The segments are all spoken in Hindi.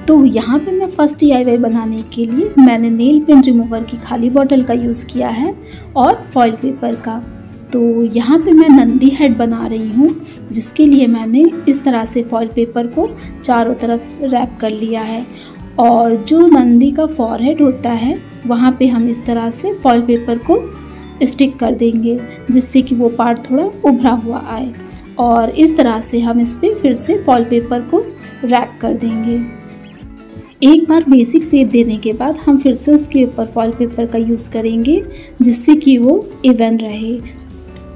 तो यहाँ पे मैं फर्स्ट DIY बनाने के लिए मैंने नेल पेंट रिमूवर की खाली बॉटल का यूज़ किया है और फॉइल पेपर का। तो यहाँ पे मैं नंदी हेड बना रही हूँ, जिसके लिए मैंने इस तरह से फॉइल पेपर को चारों तरफ रैप कर लिया है। और जो नंदी का फॉरहेड होता है वहाँ पे हम इस तरह से फॉइल पेपर को स्टिक कर देंगे, जिससे कि वो पार्ट थोड़ा उभरा हुआ आए। और इस तरह से हम इस पर फिर से फॉइल पेपर को रैप कर देंगे। एक बार बेसिक शेप देने के बाद हम फिर से उसके ऊपर फॉइल पेपर का यूज़ करेंगे, जिससे कि वो इवन रहे,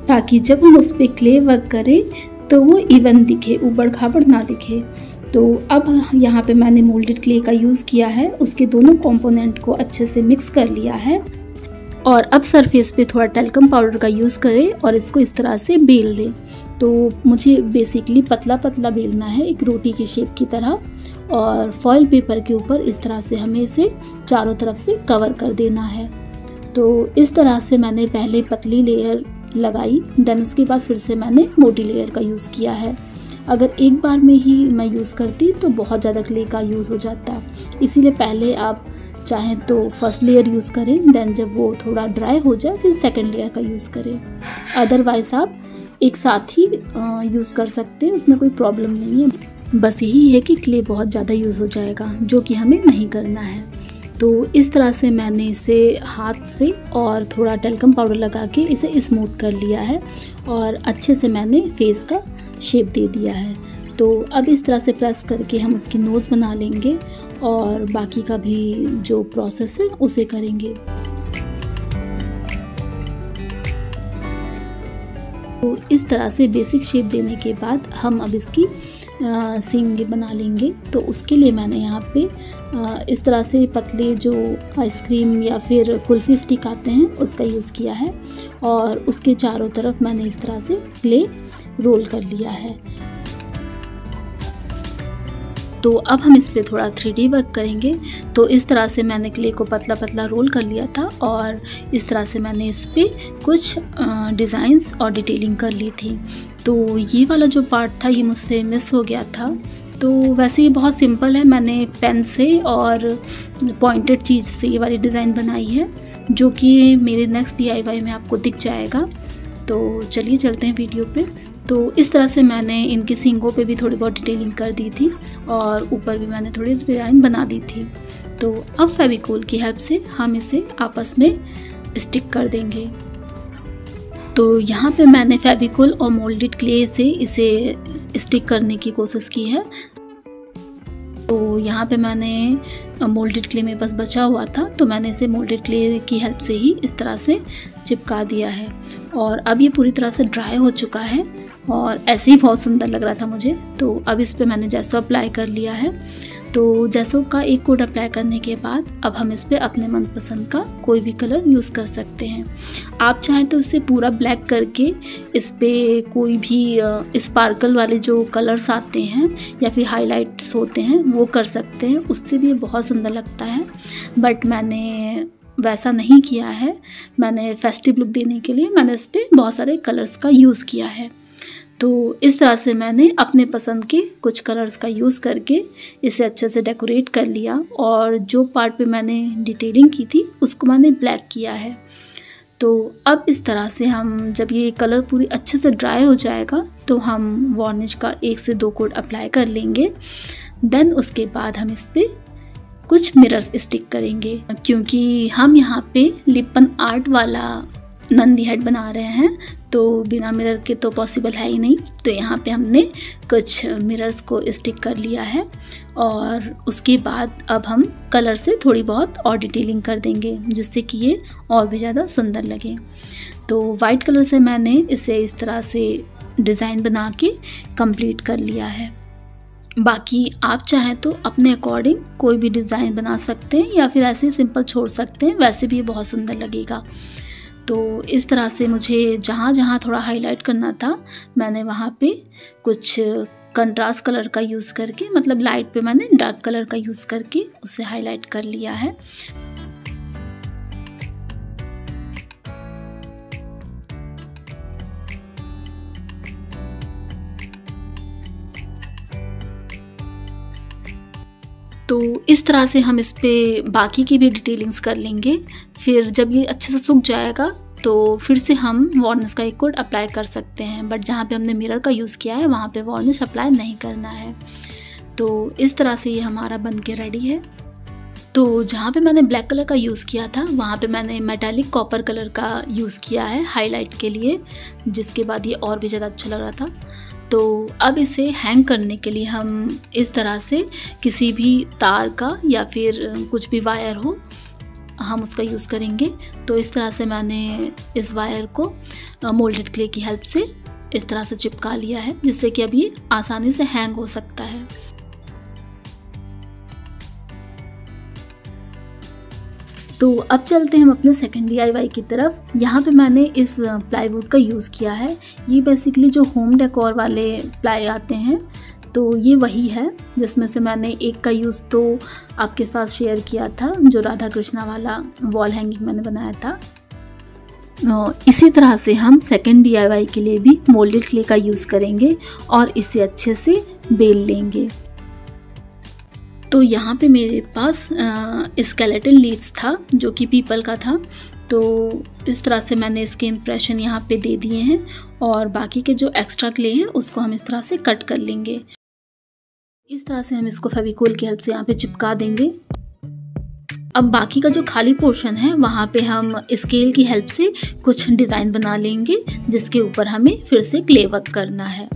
ताकि जब हम उस पर क्ले वर्क करें तो वो इवन दिखे, ऊबड़ खाबड़ ना दिखे। तो अब यहाँ पे मैंने मोल्डेड क्ले का यूज़ किया है, उसके दोनों कंपोनेंट को अच्छे से मिक्स कर लिया है। और अब सरफेस पे थोड़ा टैल्कम पाउडर का यूज़ करें और इसको इस तरह से बेल दें। तो मुझे बेसिकली पतला पतला बेलना है, एक रोटी की शेप की तरह। और फॉइल पेपर के ऊपर इस तरह से हमें इसे चारों तरफ से कवर कर देना है। तो इस तरह से मैंने पहले पतली लेयर लगाई, देन उसके बाद फिर से मैंने मोटी लेयर का यूज़ किया है। अगर एक बार में ही मैं यूज़ करती तो बहुत ज़्यादा क्ले का यूज़ हो जाता, इसीलिए पहले आप चाहें तो फर्स्ट लेयर यूज़ करें, देन जब वो थोड़ा ड्राई हो जाए फिर सेकंड लेयर का यूज़ करें। अदरवाइज़ आप एक साथ ही यूज़ कर सकते हैं, उसमें कोई प्रॉब्लम नहीं है। बस यही है कि क्ले बहुत ज़्यादा यूज़ हो जाएगा, जो कि हमें नहीं करना है। तो इस तरह से मैंने इसे हाथ से और थोड़ा टैल्कम पाउडर लगा के इसे स्मूथ कर लिया है और अच्छे से मैंने फेस का शेप दे दिया है। तो अब इस तरह से प्रेस करके हम उसकी नोज़ बना लेंगे और बाकी का भी जो प्रोसेस है उसे करेंगे। तो इस तरह से बेसिक शेप देने के बाद हम अब इसकी सींग बना लेंगे। तो उसके लिए मैंने यहाँ पे इस तरह से पतले जो आइसक्रीम या फिर कुल्फ़ी स्टिक आते हैं उसका यूज़ किया है और उसके चारों तरफ मैंने इस तरह से क्ले रोल कर लिया है। तो अब हम इस पे थोड़ा 3D वर्क करेंगे। तो इस तरह से मैंने क्ले को पतला पतला रोल कर लिया था और इस तरह से मैंने इस पे कुछ डिज़ाइंस और डिटेलिंग कर ली थी। तो ये वाला जो पार्ट था ये मुझसे मिस हो गया था। तो वैसे ये बहुत सिंपल है, मैंने पेन से और पॉइंटेड चीज़ से ये वाली डिज़ाइन बनाई है, जो कि मेरे नेक्स्ट DIY में आपको दिख जाएगा। तो चलिए चलते हैं वीडियो पे। तो इस तरह से मैंने इनके सींगों पे भी थोड़ी बहुत डिटेलिंग कर दी थी और ऊपर भी मैंने थोड़ी डिज़ाइन बना दी थी। तो अब फेविकोल की हेल्प से हम इसे आपस में स्टिक कर देंगे। तो यहाँ पे मैंने फेविकोल और मोल्डेड क्ले से इसे स्टिक करने की कोशिश की है। तो यहाँ पे मैंने मोल्डेड क्ले में बस बचा हुआ था, तो मैंने इसे मोल्डेड क्ले की हेल्प से ही इस तरह से चिपका दिया है। और अब ये पूरी तरह से ड्राई हो चुका है और ऐसे ही बहुत सुंदर लग रहा था मुझे। तो अब इस पे मैंने जेसो अप्लाई कर लिया है। तो जेसो का एक कोट अप्लाई करने के बाद अब हम इस पे अपने मनपसंद का कोई भी कलर यूज़ कर सकते हैं। आप चाहें तो इसे पूरा ब्लैक करके इस पे कोई भी स्पार्कल वाले जो कलर्स आते हैं या फिर हाइलाइट्स होते हैं वो कर सकते हैं, उससे भी बहुत सुंदर लगता है। बट मैंने वैसा नहीं किया है, मैंने फेस्टिव लुक देने के लिए मैंने इस पे बहुत सारे कलर्स का यूज़ किया है। तो इस तरह से मैंने अपने पसंद के कुछ कलर्स का यूज़ करके इसे अच्छे से डेकोरेट कर लिया और जो पार्ट पे मैंने डिटेलिंग की थी उसको मैंने ब्लैक किया है। तो अब इस तरह से हम जब ये कलर पूरी अच्छे से ड्राई हो जाएगा तो हम वार्निश का 1 से 2 कोट अप्लाई कर लेंगे। देन उसके बाद हम इस पर कुछ मिरर्स स्टिक करेंगे, क्योंकि हम यहाँ पे लिपन आर्ट वाला नंदी हेड बना रहे हैं, तो बिना मिरर के तो पॉसिबल है ही नहीं। तो यहाँ पे हमने कुछ मिरर्स को स्टिक कर लिया है और उसके बाद अब हम कलर से थोड़ी बहुत और डिटेलिंग कर देंगे, जिससे कि ये और भी ज़्यादा सुंदर लगे। तो वाइट कलर से मैंने इसे इस तरह से डिज़ाइन बना के कंप्लीट कर लिया है। बाकी आप चाहें तो अपने अकॉर्डिंग कोई भी डिज़ाइन बना सकते हैं या फिर ऐसे सिंपल छोड़ सकते हैं, वैसे भी ये बहुत सुंदर लगेगा। तो इस तरह से मुझे जहाँ जहाँ थोड़ा हाईलाइट करना था मैंने वहाँ पे कुछ कंट्रास्ट कलर का यूज़ करके, मतलब लाइट पे मैंने डार्क कलर का यूज़ करके उसे हाईलाइट कर लिया है। तो तो इस तरह से हम इस पे बाकी की भी डिटेलिंग्स कर लेंगे। फिर जब ये अच्छे से सूख जाएगा तो फिर से हम वार्निश का एक कोट अप्लाई कर सकते हैं, बट जहाँ पे हमने मिरर का यूज़ किया है वहाँ पे वार्निश अप्लाई नहीं करना है। तो इस तरह से ये हमारा बन के रेडी है। तो जहाँ पे मैंने ब्लैक कलर का यूज़ किया था वहाँ पे मैंने मेटालिक कॉपर कलर का यूज़ किया है हाईलाइट के लिए, जिसके बाद ये और भी ज़्यादा अच्छा लग रहा था। तो अब इसे हैंग करने के लिए हम इस तरह से किसी भी तार का या फिर कुछ भी वायर हो हम उसका यूज़ करेंगे। तो इस तरह से मैंने इस वायर को मोल्डेड क्ले की हेल्प से इस तरह से चिपका लिया है, जिससे कि अब ये आसानी से हैंग हो सकता है। तो अब चलते हैं हम अपने सेकंड DIY की तरफ। यहाँ पे मैंने इस प्लाईवुड का यूज़ किया है। ये बेसिकली जो होम डेकोर वाले प्लाई आते हैं तो ये वही है, जिसमें से मैंने एक का यूज़ तो आपके साथ शेयर किया था, जो राधा कृष्णा वाला वॉल हैंगिंग मैंने बनाया था। इसी तरह से हम सेकंड DIY के लिए भी मोल्डेड क्ले का यूज़ करेंगे और इसे अच्छे से बेल लेंगे। तो यहाँ पे मेरे पास स्केलेटन लीव्स था जो कि पीपल का था। तो इस तरह से मैंने इसके इम्प्रेशन यहाँ पे दे दिए हैं और बाकी के जो एक्स्ट्रा क्ले है उसको हम इस तरह से कट कर लेंगे। इस तरह से हम इसको फेविकोल की हेल्प से यहाँ पे चिपका देंगे। अब बाकी का जो खाली पोर्शन है वहाँ पे हम स्केल की हेल्प से कुछ डिज़ाइन बना लेंगे, जिसके ऊपर हमें फिर से क्ले वर्क करना है।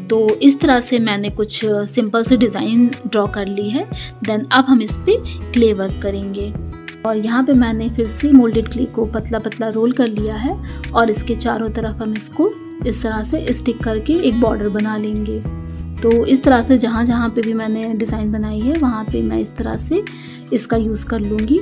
तो इस तरह से मैंने कुछ सिंपल से डिज़ाइन ड्रॉ कर ली है। देन अब हम इस पे क्ले वर्क करेंगे। और यहाँ पे मैंने फिर से मोल्डेड क्ले को पतला पतला रोल कर लिया है और इसके चारों तरफ हम इसको इस तरह से स्टिक करके एक बॉर्डर बना लेंगे। तो इस तरह से जहाँ जहाँ पे भी मैंने डिज़ाइन बनाई है वहाँ पे मैं इस तरह से इसका यूज़ कर लूँगी।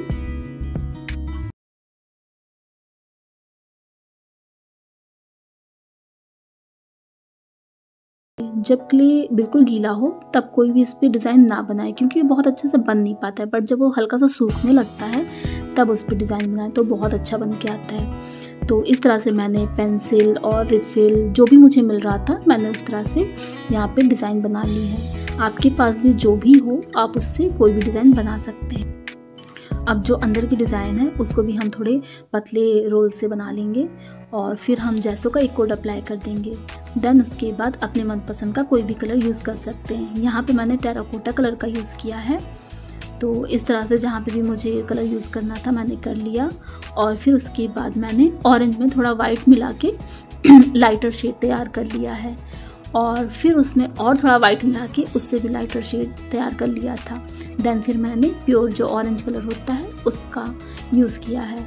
जब क्ले बिल्कुल गीला हो तब कोई भी इस पर डिज़ाइन ना बनाए, क्योंकि ये बहुत अच्छे से बन नहीं पाता है। बट जब वो हल्का सा सूखने लगता है तब उस पर डिज़ाइन बनाए तो बहुत अच्छा बन के आता है। तो इस तरह से मैंने पेंसिल और रिफिल जो भी मुझे मिल रहा था मैंने उस तरह से यहाँ पे डिज़ाइन बना ली है। आपके पास भी जो भी हो आप उससे कोई भी डिज़ाइन बना सकते हैं। अब जो अंदर की डिज़ाइन है उसको भी हम थोड़े पतले रोल से बना लेंगे और फिर हम जैसो का एक कोड अप्लाई कर देंगे। देन उसके बाद अपने मनपसंद का कोई भी कलर यूज़ कर सकते हैं। यहाँ पे मैंने टेराकोटा कलर का यूज़ किया है। तो इस तरह से जहाँ पे भी मुझे कलर यूज़ करना था मैंने कर लिया और फिर उसके बाद मैंने ऑरेंज में थोड़ा वाइट मिला के लाइटर शेड तैयार कर लिया है और फिर उसमें और थोड़ा वाइट मिला के उससे भी लाइटर शेड तैयार कर लिया था। देन फिर मैंने प्योर जो ऑरेंज कलर होता है उसका यूज़ किया है।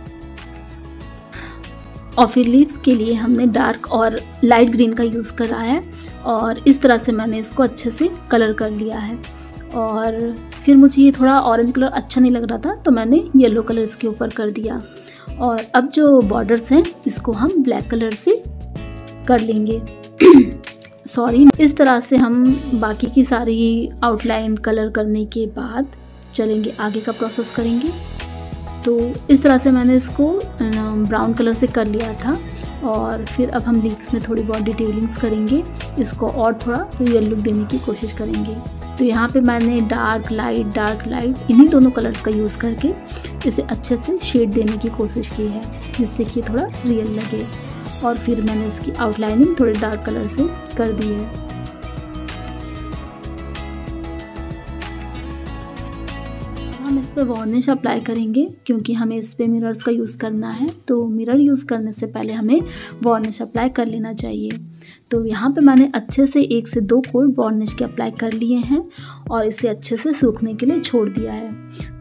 और फिर लीव्स के लिए हमने डार्क और लाइट ग्रीन का यूज़ करा है और इस तरह से मैंने इसको अच्छे से कलर कर लिया है। और फिर मुझे ये थोड़ा ऑरेंज कलर अच्छा नहीं लग रहा था तो मैंने येलो कलर इसके ऊपर कर दिया। और अब जो बॉर्डर्स हैं इसको हम ब्लैक कलर से कर लेंगे। सॉरी। इस तरह से हम बाकी की सारी आउटलाइन कलर करने के बाद चलेंगे आगे का प्रोसेस करेंगे। तो इस तरह से मैंने इसको ब्राउन कलर से कर लिया था और फिर अब हम लीव्स में थोड़ी बहुत डिटेलिंग्स करेंगे, इसको और थोड़ा रियल लुक देने की कोशिश करेंगे। तो यहाँ पे मैंने डार्क लाइट इन्हीं दोनों कलर्स का यूज़ करके इसे अच्छे से शेड देने की कोशिश की है, जिससे कि थोड़ा रियल लगे। और फिर मैंने इसकी आउटलाइनिंग थोड़े डार्क कलर से कर दी है। हम इस पर वार्निश अप्लाई करेंगे क्योंकि हमें इस पर मिरर्स का यूज़ करना है। तो मिरर यूज़ करने से पहले हमें वार्निश अप्लाई कर लेना चाहिए। तो यहाँ पे मैंने अच्छे से 1 से 2 कोट वार्निश के अप्लाई कर लिए हैं और इसे अच्छे से सूखने के लिए छोड़ दिया है।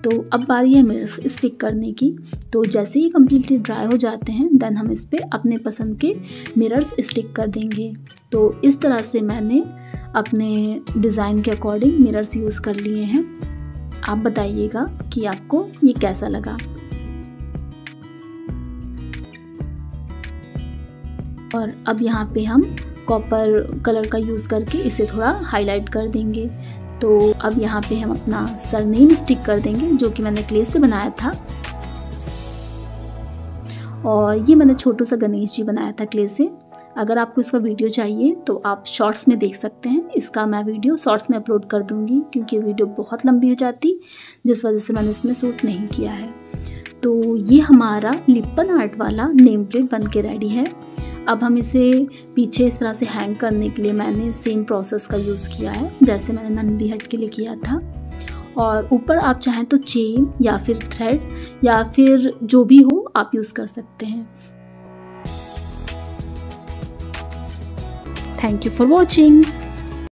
तो अब बारी है मिरर्स स्टिक करने की। तो जैसे ही कम्प्लीटली ड्राई हो जाते हैं देन हम इस पर अपने पसंद के मिरर्स स्टिक कर देंगे। तो इस तरह से मैंने अपने डिज़ाइन के अकॉर्डिंग मिरर्स यूज़ कर लिए हैं। आप बताइएगा कि आपको ये कैसा लगा। और अब यहाँ पे हम कॉपर कलर का यूज़ करके इसे थोड़ा हाईलाइट कर देंगे। तो अब यहाँ पे हम अपना सरनेम स्टिक कर देंगे जो कि मैंने क्ले से बनाया था। और ये मैंने छोटू सा गणेश जी बनाया था क्ले से। अगर आपको इसका वीडियो चाहिए तो आप शॉर्ट्स में देख सकते हैं। इसका मैं वीडियो शॉर्ट्स में अपलोड कर दूँगी क्योंकि वीडियो बहुत लंबी हो जाती, जिस वजह से मैंने इसमें शूट नहीं किया है। तो ये हमारा लिप्पन आर्ट वाला नेम प्लेट बन के रेडी है। अब हम इसे पीछे इस तरह से हैंग करने के लिए मैंने सेम प्रोसेस का यूज़ किया है जैसे मैंने नंदी हट के लिए किया था। और ऊपर आप चाहें तो चेन या फिर थ्रेड या फिर जो भी हो आप यूज़ कर सकते हैं। Thank you for watching.